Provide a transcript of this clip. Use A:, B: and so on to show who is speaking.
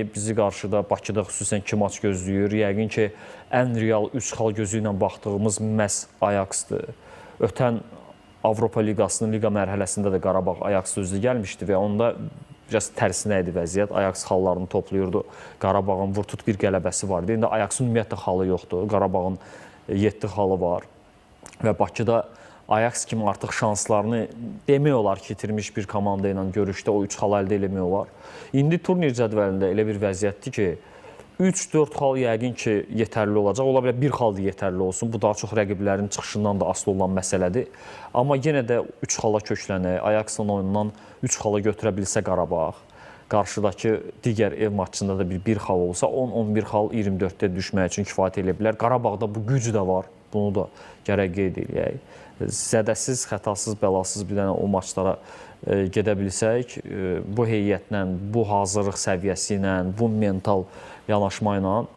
A: Bizi qarşıda Bakıda xüsusən 2 maç gözləyir. Yəqin ki, ən real 3 xal gözü ilə baxdığımız məhz Ajaxdır. Ötən Avropa Liqasının liqa mərhələsində də Qarabağ Ajax özü gəlmişdi və onda biraz tərsinə idi vəziyyət. Ajax xallarını toplayırdı. Qarabağın vurtut bir qələbəsi vardı. İndi Ajaxın ümumiyyətlə xalı yoxdur. Qarabağın 7 xalı var və Bakıda Ajax kimi artıq şanslarını demək olar ki, itirmiş bir komanda ilə görüşdə o 3 xal əldə eləmək olar. İndi turnir cədvəlində elə bir vəziyyətdir ki, 3-4 xal yəqin ki, yetərli olacaq. Ola bilər 1 xal da yetərli olsun. Bu daha çox rəqiblərin çıxışından da asılı olan məsələdir. Amma yenə də 3 xala köklənək, Ajaxın oyunundan 3 xala götürə bilsə Qarabağ, qarşıdakı digər ev maçında da bir xal olsa, 10-11 xal 24-də düşmək üçün kifayət edə bilər. Qarabağda bu güc də var. Bunu da gərək qeyd edək. Zədəsiz, xətasız, bəlasız bir dənə o maçlara gedə bilsək, bu heyətlə, bu hazırlıq səviyyəsi ilə, bu mental yanaşma ilə